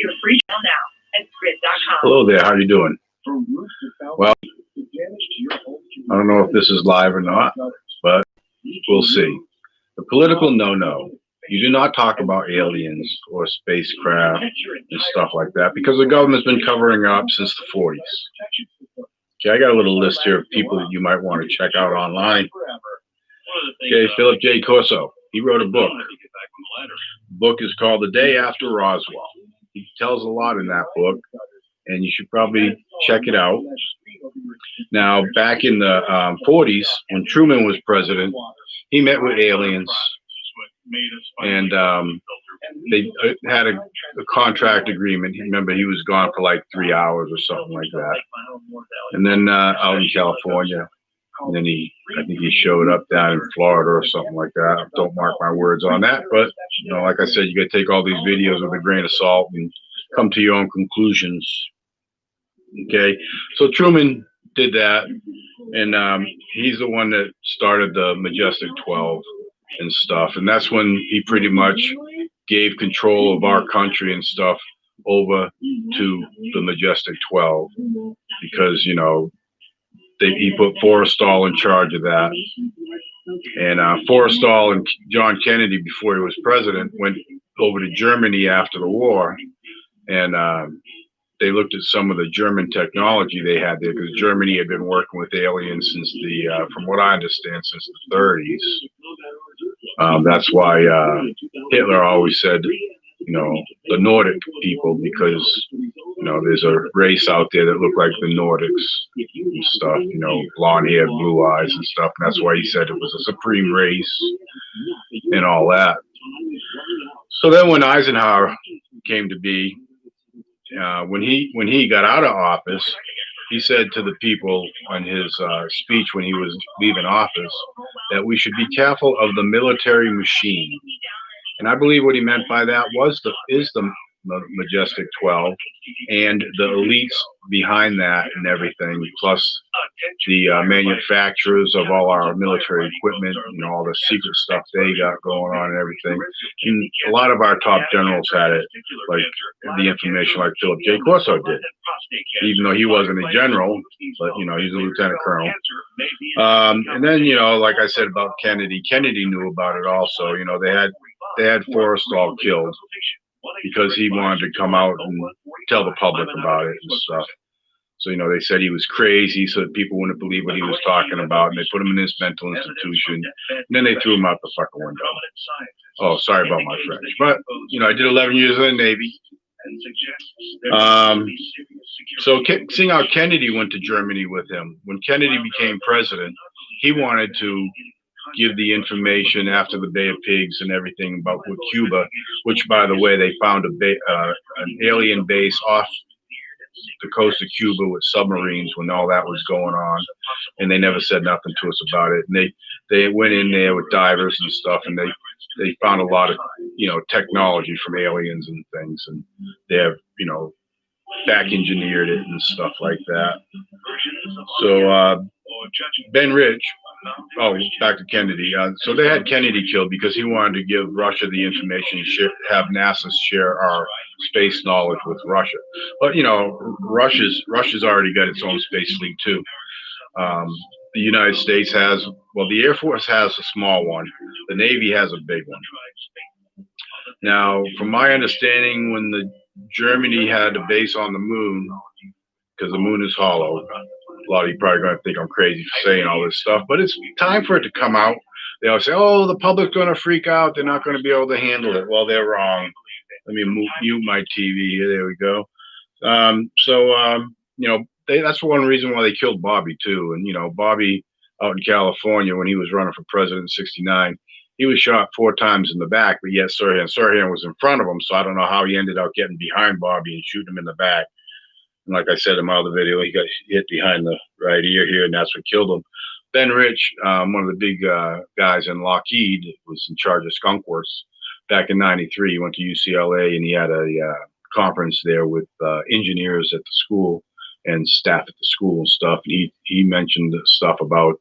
your free trial now at grid.com. Hello there, how you doing? Well, I don't know if this is live or not, but we'll see. The political no-no. You do not talk about aliens or spacecraft and stuff like that because the government's been covering up since the 40s. Okay, I got a little list here of people that you might want to check out online. Okay, Philip J. Corso, he wrote a book. The book is called The Day After Roswell. He tells a lot in that book, and you should probably check it out. Now, back in the 40s, when Truman was president, he met with aliens, and they had a contract agreement. Remember, he was gone for like 3 hours or something like that. And then out in California, and then I think he showed up down in Florida or something like that. Don't mark my words on that, but you know, like I said, you got to take all these videos with a grain of salt and come to your own conclusions. Okay, so Truman did that, and he's the one that started the Majestic 12 and stuff, and that's when he pretty much gave control of our country and stuff over to the Majestic 12, because you know he put Forrestal in charge of that, and Forrestal and John Kennedy, before he was president, went over to Germany after the war, and they looked at some of the German technology they had there, because Germany had been working with aliens since from what I understand, since the 30s. That's why Hitler always said, you know, the Nordic people, because, you know, there's a race out there that look like the Nordics and stuff, you know, blonde hair, blue eyes and stuff. And that's why he said it was a supreme race and all that. So then when Eisenhower came to be, when he got out of office, he said to the people in his speech when he was leaving office that we should be careful of the military machine. And I believe what he meant by that is the Majestic 12 and the elites behind that and everything, plus the manufacturers of all our military equipment and all the secret stuff they got going on and everything. And a lot of our top generals had it, like the information like Philip J. Corso did, even though he wasn't a general, but you know, he's a lieutenant colonel. And then, you know, like I said about Kennedy knew about it also. You know, they had Forrestal killed because he wanted to come out and tell the public about it and stuff. So, you know, they said he was crazy so that people wouldn't believe what he was talking about, and they put him in this mental institution, and then they threw him out the fucking window. Oh, sorry about my French. But, you know, I did 11 years in the Navy. So seeing how Kennedy went to Germany with him, when Kennedy became president, he wanted to give the information after the Bay of Pigs and everything about with Cuba, which, by the way, they found an alien base off the coast of Cuba with submarines when all that was going on, and they never said nothing to us about it. And they went in there with divers and stuff, and they found a lot of, you know, technology from aliens and things, and they have, you know, back engineered it and stuff like that. So Ben Rich, back to Kennedy. So they had Kennedy killed because he wanted to give Russia the information, have NASA share our space knowledge with Russia. But you know, Russia's already got its own space fleet too. The United States has, well, the Air Force has a small one. The Navy has a big one. Now, from my understanding, when Germany had a base on the moon, because the moon is hollow. A lot of you probably going to think I'm crazy for saying all this stuff, but it's time for it to come out. They always say, oh, the public's going to freak out. They're not going to be able to handle it. Well, they're wrong. Let me mute my TV here. There we go. You know, that's one reason why they killed Bobby, too. And, you know, Bobby out in California, when he was running for president in '69, he was shot 4 times in the back, but yet Sirhan was in front of him. So I don't know how he ended up getting behind Bobby and shooting him in the back. And like I said in my other video, he got hit behind the right ear here, and that's what killed him. Ben Rich, one of the big guys in Lockheed, was in charge of Skunk Works back in '93. He went to UCLA, and he had a conference there with engineers at the school and staff at the school and stuff. And he mentioned stuff about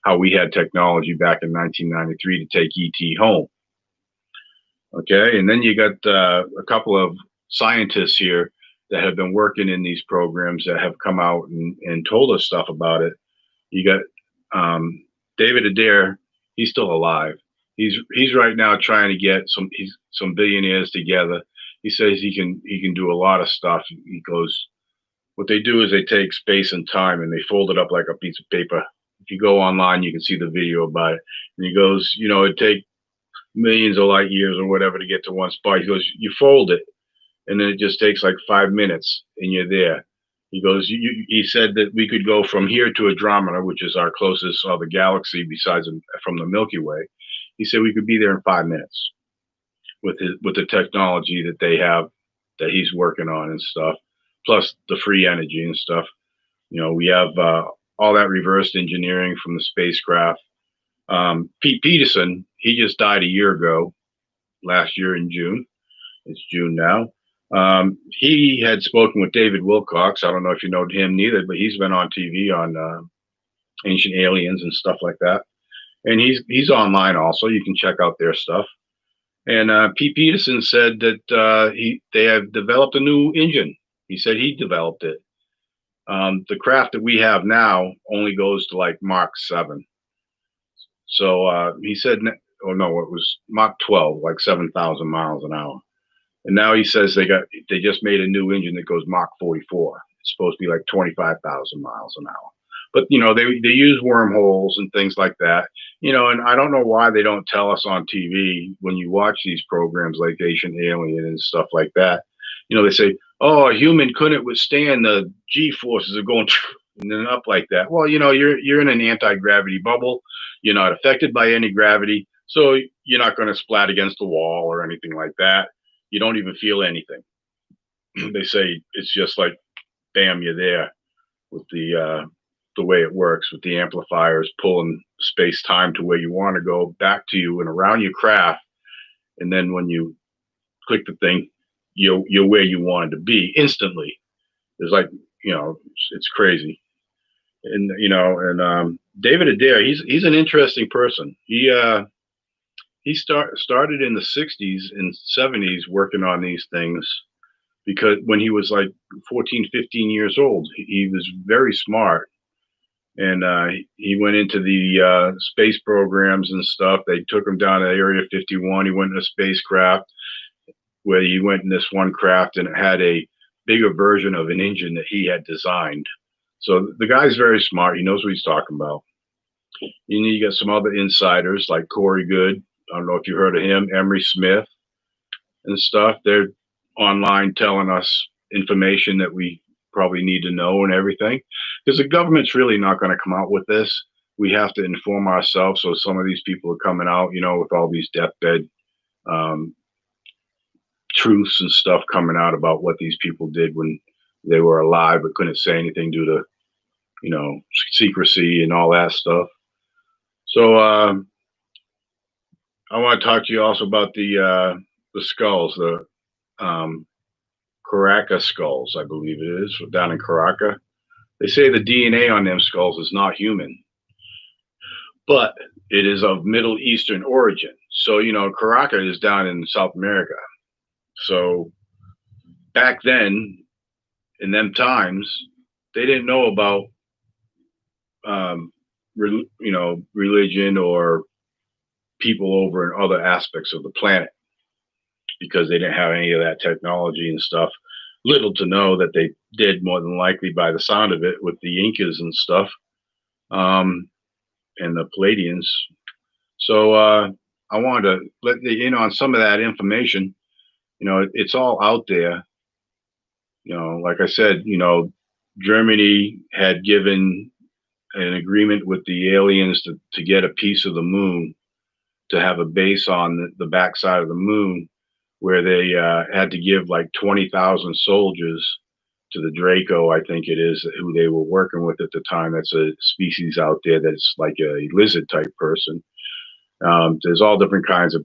how we had technology back in 1993 to take ET home. Okay, and then you got a couple of scientists here that have been working in these programs that have come out and told us stuff about it. You got David Adair. He's still alive. He's right now trying to get some billionaires together. He says he can do a lot of stuff. He goes, what they do is they take space and time and they fold it up like a piece of paper. If you go online, you can see the video about it. And he goes, you know, it'd take millions of light years or whatever to get to one spot. He goes, you fold it, and then it just takes like 5 minutes, and you're there. He goes, he said that we could go from here to Andromeda, which is our closest other galaxy besides from the Milky Way. He said we could be there in 5 minutes with the technology that they have, that he's working on and stuff, plus the free energy and stuff. You know, we have all that reverse engineering from the spacecraft. Pete Peterson, he just died a year ago, last year in June. It's June now. He had spoken with David Wilcock. I don't know if you know him neither, but he's been on TV on Ancient Aliens and stuff like that. And he's online also. You can check out their stuff. And Pete Peterson said that they have developed a new engine. He said he developed it. The craft that we have now only goes to like Mach 7. So he said, oh no, it was Mach 12, like 7,000 miles an hour. And now he says they just made a new engine that goes Mach 44. It's supposed to be like 25,000 miles an hour. But you know, they use wormholes and things like that. You know, and I don't know why they don't tell us on TV when you watch these programs like Ancient Alien and stuff like that. You know, they say, oh, a human couldn't withstand the G forces of going and then up like that. Well, you know, you're in an anti-gravity bubble. You're not affected by any gravity, so you're not going to splat against the wall or anything like that. You don't even feel anything. They say it's just like, bam, you're there with the way it works with the amplifiers pulling space-time to where you want to go, back to you and around your craft. And then when you click the thing, you're where you wanted to be instantly. There's like, you know, it's crazy. And, you know, and David Adair, he's an interesting person. He started in the 60s and 70s working on these things, because when he was like 14, 15 years old, he was very smart. And he went into the space programs and stuff. They took him down to Area 51. He went in a spacecraft where he went in this one craft, and it had a bigger version of an engine that he had designed. So the guy's very smart. He knows what he's talking about. You got some other insiders like Corey Good. I don't know if you heard of him, Emery Smith and stuff. They're online telling us information that we probably need to know and everything, because the government's really not going to come out with this. We have to inform ourselves. So some of these people are coming out, you know, with all these deathbed truths and stuff coming out about what these people did when they were alive but couldn't say anything due to, you know, secrecy and all that stuff. So I want to talk to you also about the skulls, the Caracas skulls, I believe it is, down in Caracas. They say the DNA on them skulls is not human, but it is of Middle Eastern origin. So, you know, Caracas is down in South America. So back then, in them times, they didn't know about, you know, religion or people over in other aspects of the planet, because they didn't have any of that technology and stuff. Little to know that they did, more than likely, by the sound of it, with the Incas and stuff, and the Palladians. So I wanted to let you in on some of that information. You know, it's all out there. You know, like I said, you know, Germany had given an agreement with the aliens to get a piece of the moon, to have a base on the backside of the moon, where they had to give like 20,000 soldiers to the Draco, I think it is, who they were working with at the time. That's a species out there that's like a lizard type person. There's all different kinds of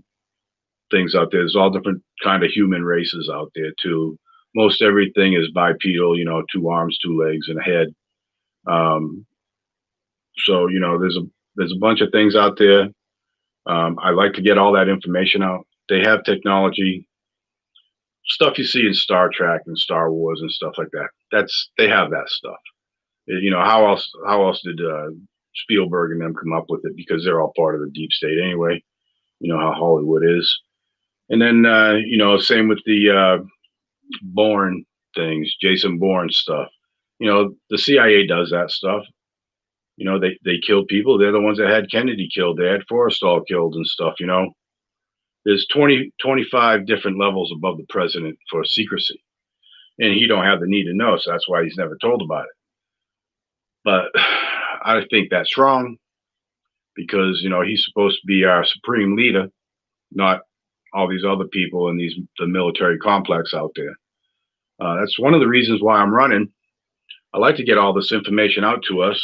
things out there. There's all different kind of human races out there too. Most everything is bipedal, you know, 2 arms, 2 legs, and a head. So, you know, there's a bunch of things out there. I like to get all that information out. They have technology stuff you see in Star Trek and Star Wars and stuff like that. They have that stuff. You know, how else did Spielberg and them come up with it? Because they're all part of the deep state anyway. You know how Hollywood is. And then you know, same with the Bourne things, Jason Bourne stuff. You know, the CIA does that stuff. You know, they kill people. They're the ones that had Kennedy killed. They had Forrestal killed and stuff. You know, there's 25 different levels above the president for secrecy, and he don't have the need to know, so that's why he's never told about it. But I think that's wrong, because you know, he's supposed to be our supreme leader, not all these other people in the military complex out there. That's one of the reasons why I'm running. I like to get all this information out to us,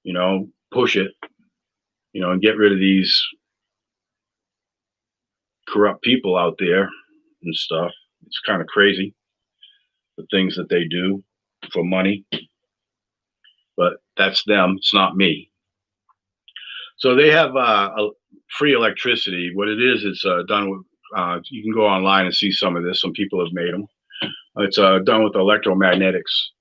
you know, push it, you know, and get rid of these corrupt people out there and stuff. It's kind of crazy, the things that they do for money, but that's them. It's not me. So they have a free electricity. What it is, it's done with, you can go online and see some of this. Some people have made them. It's done with electromagnetics.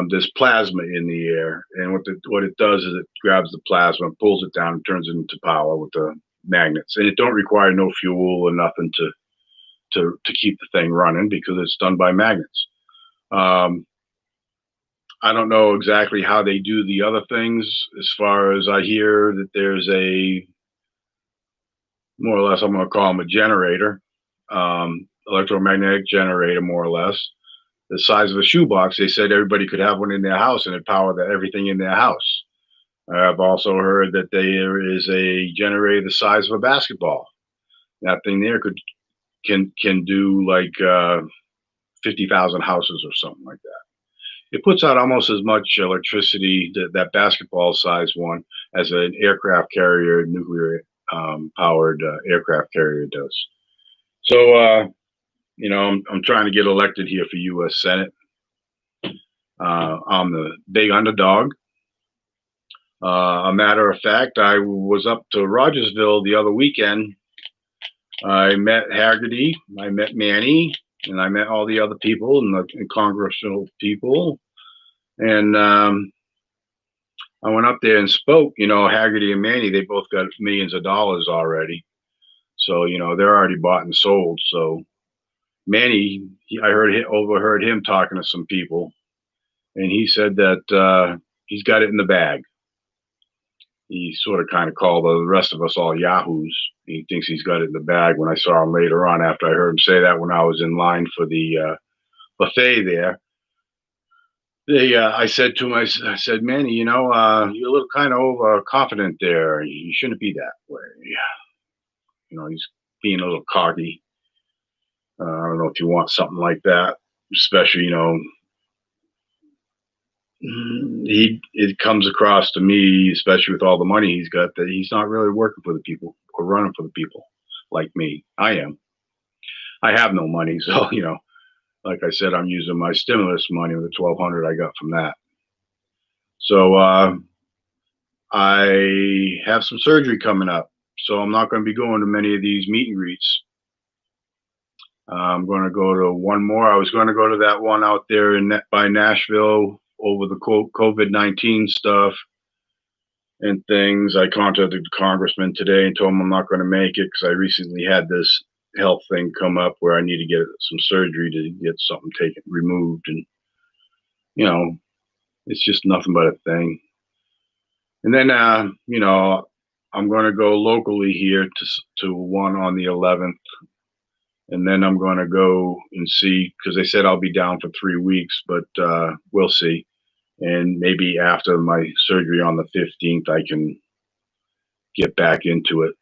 There's plasma in the air, and what it does is it grabs the plasma, pulls it down, and turns it into power with the magnets. And it don't require no fuel or nothing to keep the thing running, because it's done by magnets. I don't know exactly how they do the other things. As far as I hear, that there's a, more or less, I'm going to call them a generator, electromagnetic generator, more or less, the size of a shoebox. They said everybody could have one in their house, and it powered everything in their house. I've also heard that there is a generator the size of a basketball. That thing there can do like 50,000 houses or something like that. It puts out almost as much electricity, that basketball size one, as an aircraft carrier, nuclear powered aircraft carrier does. So, you know, I'm trying to get elected here for U.S. Senate. I'm the big underdog. A matter of fact, I was up to Rogersville the other weekend. I met Haggerty, I met Manny, and I met all the other people and the congressional people. And I went up there and spoke. You know, Haggerty and Manny, they both got millions of dollars already. So, you know, they're already bought and sold. So Manny, I overheard him talking to some people, and he said that he's got it in the bag. He sort of kind of called the rest of us all yahoos. He thinks he's got it in the bag. When I saw him later on, after I heard him say that when I was in line for the buffet there, I said to him, I said, Manny, you know, you're a little kind of overconfident there. You shouldn't be that way. You know, he's being a little cocky. I don't know if you want something like that, especially, you know, it comes across to me, especially with all the money he's got, that he's not really working for the people or running for the people like me. I am. I have no money, so, you know, like I said, I'm using my stimulus money, the $1,200 I got from that. So I have some surgery coming up, so I'm not going to be going to many of these meet and greets. I'm going to go to one more. I was going to go to that one out there by Nashville over the COVID-19 stuff and things. I contacted the congressman today and told him I'm not going to make it because I recently had this health thing come up where I need to get some surgery to get something removed. And, you know, it's just nothing but a thing. And then, you know, I'm going to go locally here to one on the 11th. And then I'm going to go and see, because they said I'll be down for 3 weeks, but we'll see. And maybe after my surgery on the 15th, I can get back into it.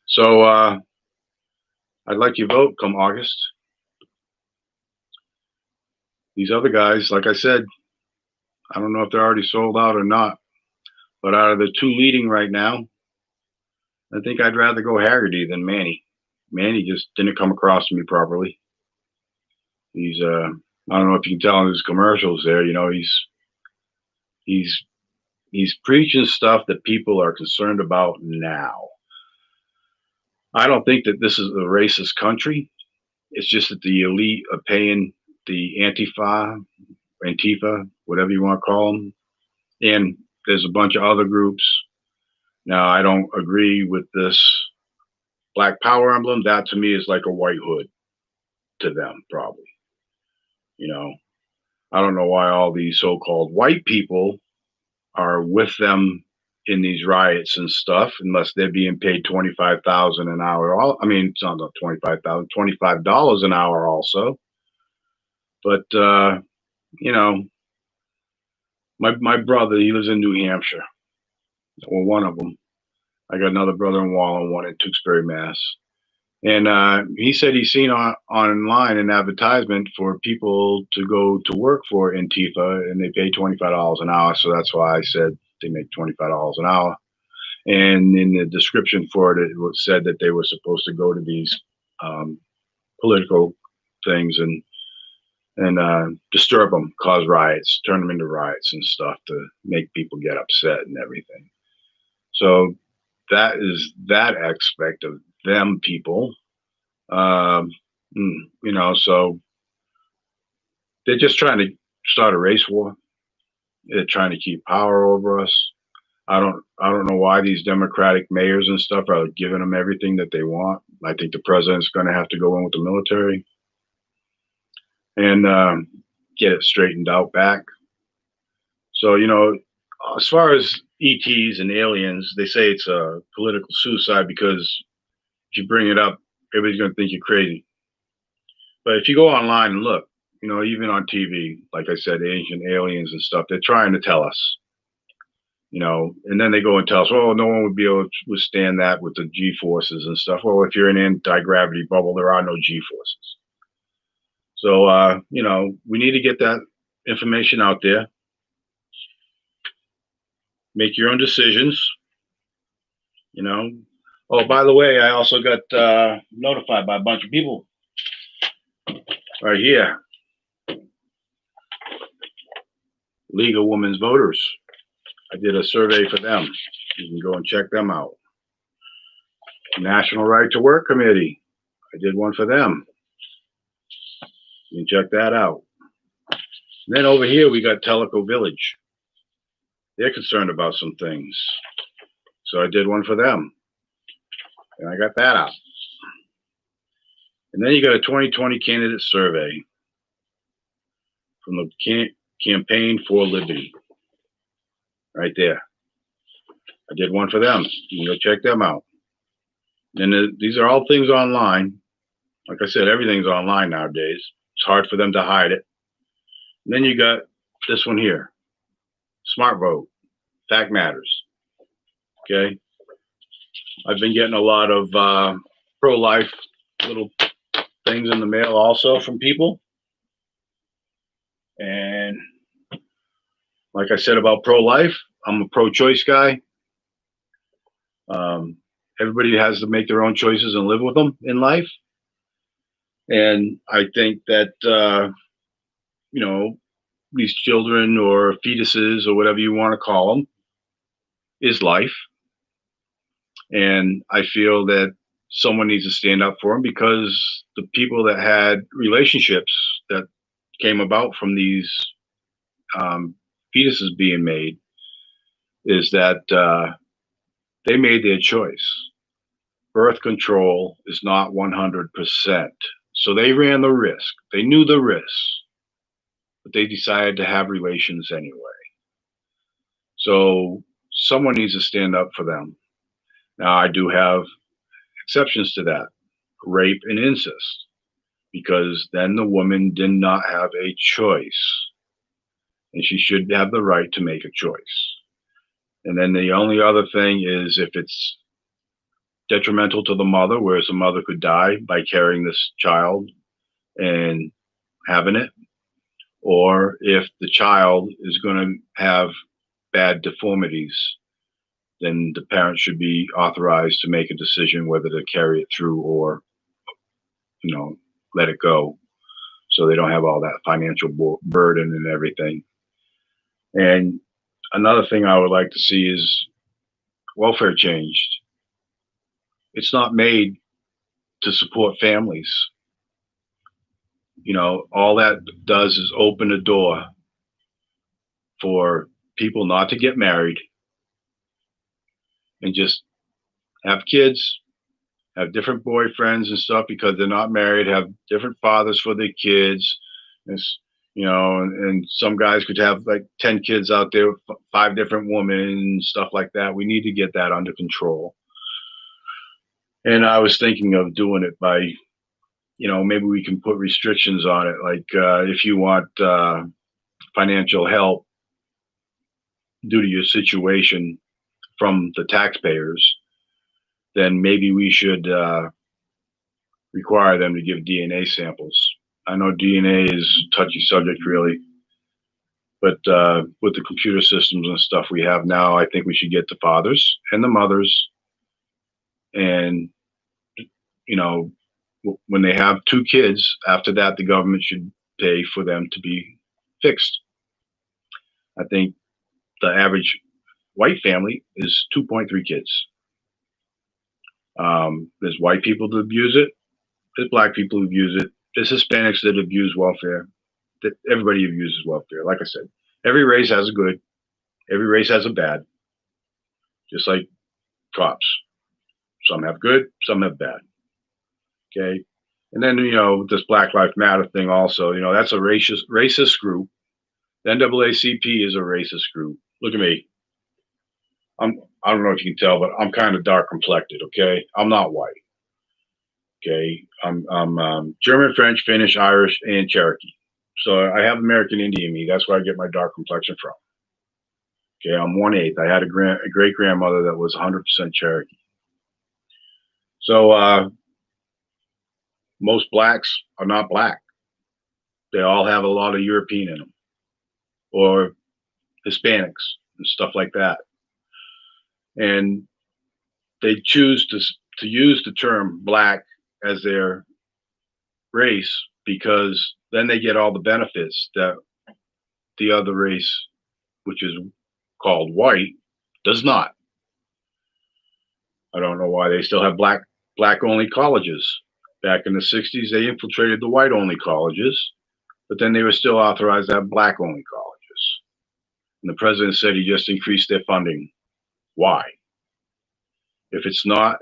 So I'd like your vote come August. These other guys, like I said, I don't know if they're already sold out or not, but out of the two leading right now, I think I'd rather go Haggerty than Manny. Manny just didn't come across to me properly. He's I don't know if you can tell in his commercials there, you know, he's preaching stuff that people are concerned about now. I don't think that this is a racist country. It's just that the elite are paying the Antifa, whatever you want to call them. And there's a bunch of other groups. Now, I don't agree with this Black Power emblem. That to me is like a white hood to them, probably. You know, I don't know why all these so-called white people are with them in these riots and stuff, unless they're being paid $25,000 an hour. I mean, it's not $25,000, $25 an hour also. But you know, my brother, he lives in New Hampshire. Well, one of them. I got another brother in Wallen, one in Tewksbury, Mass. And he said he's seen online an advertisement for people to go to work for Antifa, and they pay $25 an hour. So that's why I said they make $25 an hour. And in the description for it, it was said that they were supposed to go to these political things and disturb them, cause riots, turn them into riots and stuff to make people get upset and everything. So that is that aspect of them people. You know, so they're just trying to start a race war. They're trying to keep power over us. I don't know why these Democratic mayors and stuff are giving them everything that they want. I think the president's going to have to go in with the military and get it straightened out back. So, you know, as far as ETs and aliens, they say it's a political suicide because if you bring it up, everybody's going to think you're crazy. But if you go online and look, you know, even on TV, like I said, ancient aliens and stuff, they're trying to tell us. You know, and then they go and tell us, oh, no one would be able to withstand that with the G-forces and stuff. Well, if you're in an anti-gravity bubble, there are no G-forces. So, you know, we need to get that information out there. Make your own decisions, you know. Oh, by the way, I also got notified by a bunch of people right here. League of Women's Voters. I did a survey for them. You can go and check them out. National Right to Work Committee. I did one for them. You can check that out. And then over here, we got Tellico Village. They're concerned about some things. So I did one for them. And I got that out. And then you got a 2020 candidate survey from the Campaign for Liberty. Right there. I did one for them. You can go check them out. And these are all things online. Like I said, everything's online nowadays. It's hard for them to hide it. And then you got this one here. Smart Vote. Fact Matters. Okay. I've been getting a lot of pro-life little things in the mail also from people. And like I said about pro-life, I'm a pro-choice guy. Everybody has to make their own choices and live with them in life. And I think that, you know, these children or fetuses or whatever you want to call them is life. And I feel that someone needs to stand up for them, because the people that had relationships that came about from these fetuses being made is that they made their choice. Birth control is not 100%. So they ran the risk. They knew the risk, but they decided to have relations anyway. So someone needs to stand up for them. Now, I do have exceptions to that: rape and incest, because then the woman did not have a choice, and she should have the right to make a choice. And then the only other thing is if it's detrimental to the mother, whereas the mother could die by carrying this child and having it, or if the child is going to have bad deformities, then the parent should be authorized to make a decision whether to carry it through or, you know, let it go, so they don't have all that financial burden and everything. And another thing I would like to see is welfare changed. It's not made to support families. You know, all that does is open the door for people not to get married and just have kids, have different boyfriends and stuff because they're not married, have different fathers for their kids. And, you know, and some guys could have like 10 kids out there, 5 different women, stuff like that. We need to get that under control. And I was thinking of doing it by, you know, maybe we can put restrictions on it. Like if you want financial help due to your situation from the taxpayers, then maybe we should require them to give DNA samples. I know DNA is a touchy subject, really, but with the computer systems and stuff we have now, I think we should get the fathers and the mothers, and you know, when they have 2 kids, after that, the government should pay for them to be fixed. I think the average white family is 2.3 kids. There's white people that abuse it. There's black people who abuse it. There's Hispanics that abuse welfare. That everybody abuses welfare. Like I said, every race has a good, every race has a bad. Just like cops, some have good, some have bad. Okay, and then you know this Black Lives Matter thing also. You know that's a racist group. The NAACP is a racist group. Look at me. I don't know if you can tell, but I'm kind of dark complected. Okay, I'm not white. Okay, I'm German, French, Finnish, Irish, and Cherokee. So I have American Indian in me. That's where I get my dark complexion from. Okay, I'm 1/8. I had a great grandmother that was 100% Cherokee. So most blacks are not black. They all have a lot of European in them, or Hispanics and stuff like that. And they choose to use the term black as their race because then they get all the benefits that the other race, which is called white, does not. I don't know why they still have black only colleges. Back in the 60s, they infiltrated the white only colleges, but then they were still authorized to have black only colleges. And the president said he just increased their funding. Why? If it's not,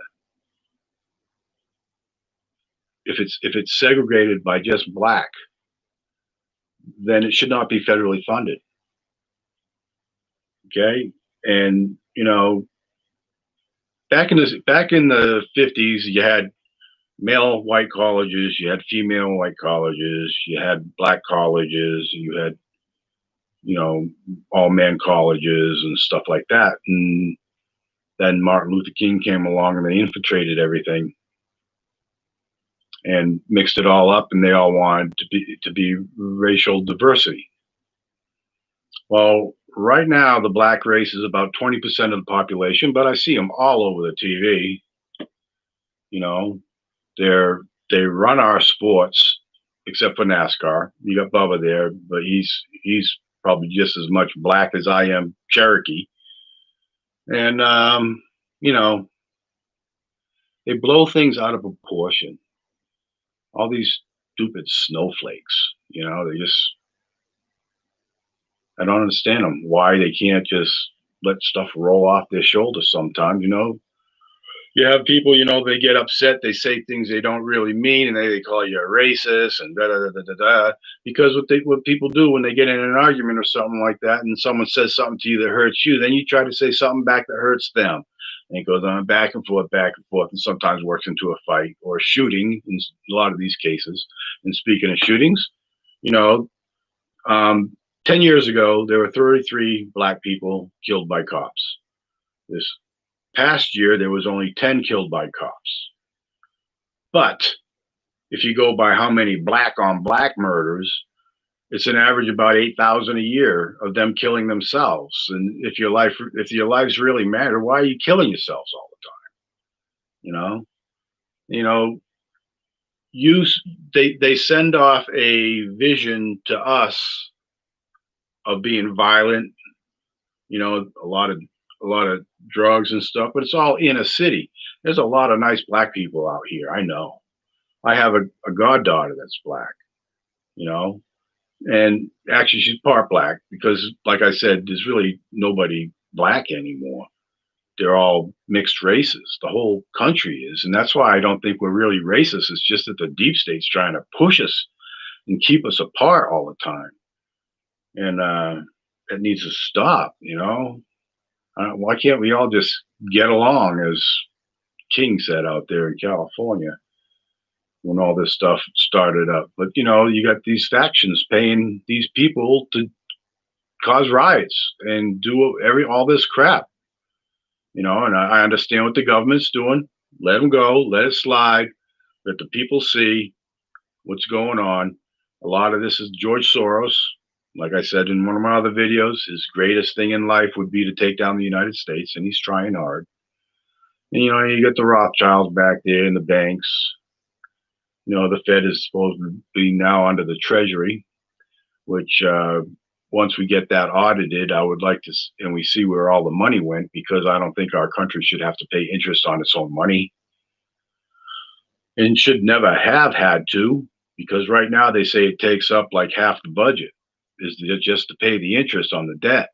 if it's segregated by just black, then it should not be federally funded. Okay, and you know, back in the 50s, you had male white colleges, you had female white colleges, you had black colleges, you had, you know, all men colleges and stuff like that. And then Martin Luther King came along and they infiltrated everything and mixed it all up, and they all wanted to be racial diversity. Well, right now the black race is about 20% of the population, but I see them all over the TV. You know, they run our sports, except for NASCAR. You got Bubba there, but he's probably just as much black as I am Cherokee. And you know, they blow things out of proportion. All these stupid snowflakes, you know, I don't understand them. Why they can't just let stuff roll off their shoulders sometimes, you know? You have people, you know, they get upset, they say things they don't really mean, and they call you a racist and da da da da da da. Because what people do when they get in an argument or something like that, and someone says something to you that hurts you, then you try to say something back that hurts them, and it goes on back and forth, and sometimes works into a fight or a shooting in a lot of these cases. And speaking of shootings, you know, 10 years ago there were 33 black people killed by cops. This past year, there was only 10 killed by cops. But if you go by how many black on black murders, it's an average about 8,000 a year of them killing themselves. And if your lives really matter, why are you killing yourselves all the time? You know, they send off a vision to us of being violent. You know, a lot of drugs and stuff, but it's all in a city. There's a lot of nice black people out here. I know. I have a goddaughter that's black. you know. And actually, she's part black because, like I said, there's really nobody black anymore. They're all mixed races. The whole country is. And that's why I don't think we're really racist. It's just that the deep state's trying to push us and keep us apart all the time. And it needs to stop, you know? Why can't we all just get along, as King said out there in California when all this stuff started up? But, you know, you got these factions paying these people to cause riots and do all this crap, you know, and I understand what the government's doing. Let them go, let it slide, let the people see what's going on. A lot of this is George Soros. Like I said in one of my other videos, his greatest thing in life would be to take down the United States, and he's trying hard. And, you know, you get the Rothschilds back there and the banks. You know, the Fed is supposed to be now under the Treasury, which once we get that audited, I would like to, and we see where all the money went, because I don't think our country should have to pay interest on its own money, and should never have had to, because right now they say it takes up like half the budget is just to pay the interest on the debt.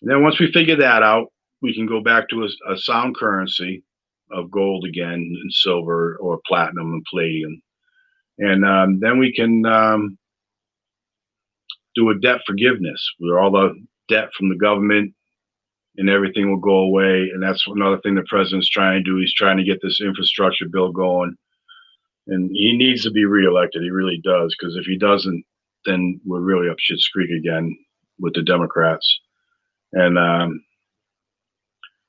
And then once we figure that out, we can go back to a sound currency of gold again, and silver, or platinum and palladium. And then we can do a debt forgiveness where all the debt from the government and everything will go away. And that's another thing the president's trying to do. He's trying to get this infrastructure bill going. And he needs to be reelected. He really does. Because if he doesn't, then we're really up shit's creek again with the Democrats. And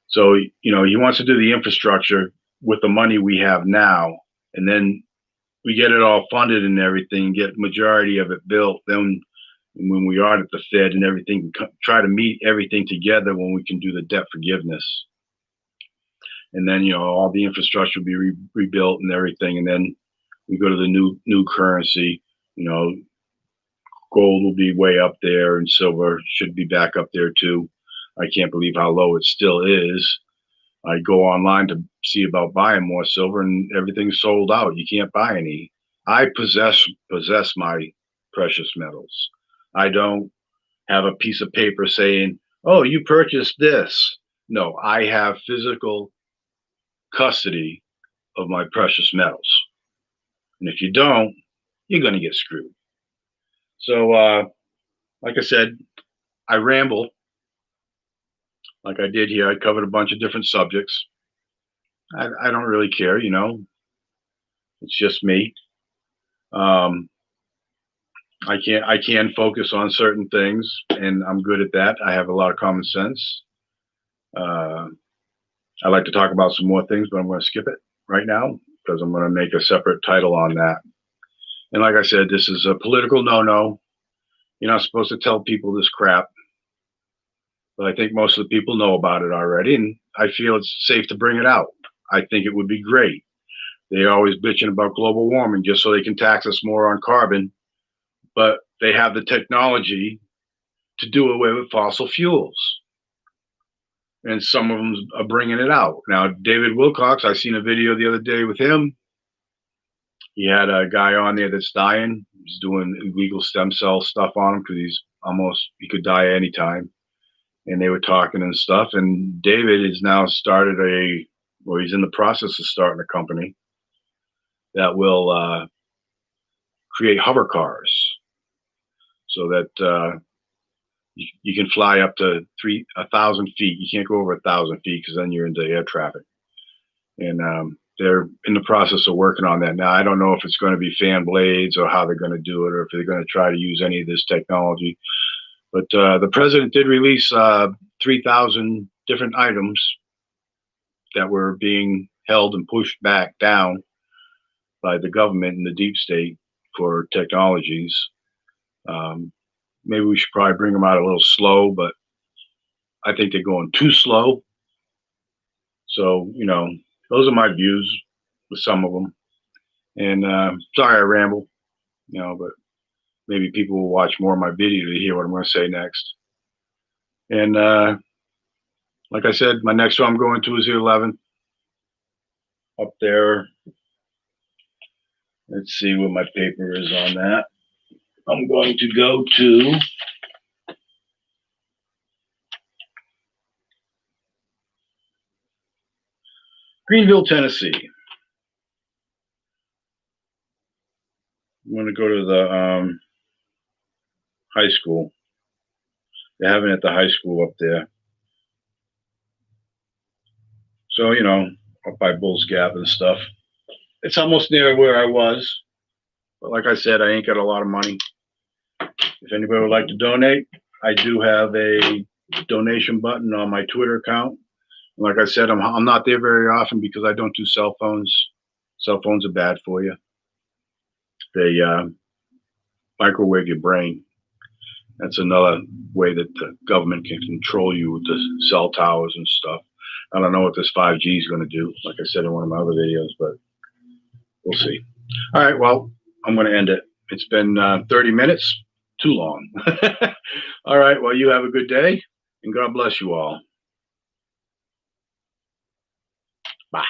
so, you know, he wants to do the infrastructure with the money we have now. And then we get it all funded and everything, get majority of it built. Then when we audit the Fed and everything, try to meet everything together when we can do the debt forgiveness. And then, you know, all the infrastructure will be rebuilt and everything. And then we go to the new currency. You know, gold will be way up there, and silver should be back up there too. I can't believe how low it still is. I go online to see about buying more silver, and everything's sold out. You can't buy any. I possess my precious metals. I don't have a piece of paper saying, "Oh, you purchased this." No, I have physical custody of my precious metals. And if you don't, you're going to get screwed. So, like I said, I ramble like I did here. I covered a bunch of different subjects. I don't really care, you know. It's just me. I can focus on certain things, and I'm good at that. I have a lot of common sense. I like to talk about some more things, but I'm going to skip it right now because I'm going to make a separate title on that. And like I said, this is a political no-no. You're not supposed to tell people this crap, but I think most of the people know about it already, and I feel it's safe to bring it out. I think it would be great. They're always bitching about global warming just so they can tax us more on carbon, but they have the technology to do away with fossil fuels. And some of them are bringing it out. Now, David Wilcock, I seen a video the other day with him. He had a guy on there that's dying. He's doing illegal stem cell stuff on him because he could die anytime. And they were talking and stuff. And David has now started he's in the process of starting a company that will create hover cars so that you can fly up to 1,000 feet. You can't go over 1,000 feet because then you're into air traffic. And they're in the process of working on that now. I don't know if it's going to be fan blades or how they're going to do it, or if they're going to try to use any of this technology. But the president did release 3,000 different items that were being held and pushed back down by the government and the deep state for technologies. Maybe we should probably bring them out a little slow, but I think they're going too slow. So, you know, those are my views with some of them. And sorry I ramble, you know, but maybe people will watch more of my video to hear what I'm going to say next. And like I said, my next one I'm going to is the 11th. Up there. Let's see what my paper is on that. I'm going to go to Greenville, Tennessee. I'm going to go to the high school. They're having it at the high school up there. So, you know, up by Bulls Gap and stuff. It's almost near where I was. But like I said, I ain't got a lot of money. If anybody would like to donate, I do have a donation button on my Twitter account. Like I said, I'm not there very often because I don't do cell phones. Cell phones are bad for you. They microwave your brain. That's another way that the government can control you with the cell towers and stuff. I don't know what this 5G is going to do, like I said in one of my other videos, but we'll see. All right, well, I'm going to end it. It's been 30 minutes, too long. All right, well, you have a good day, and God bless you all. Bye.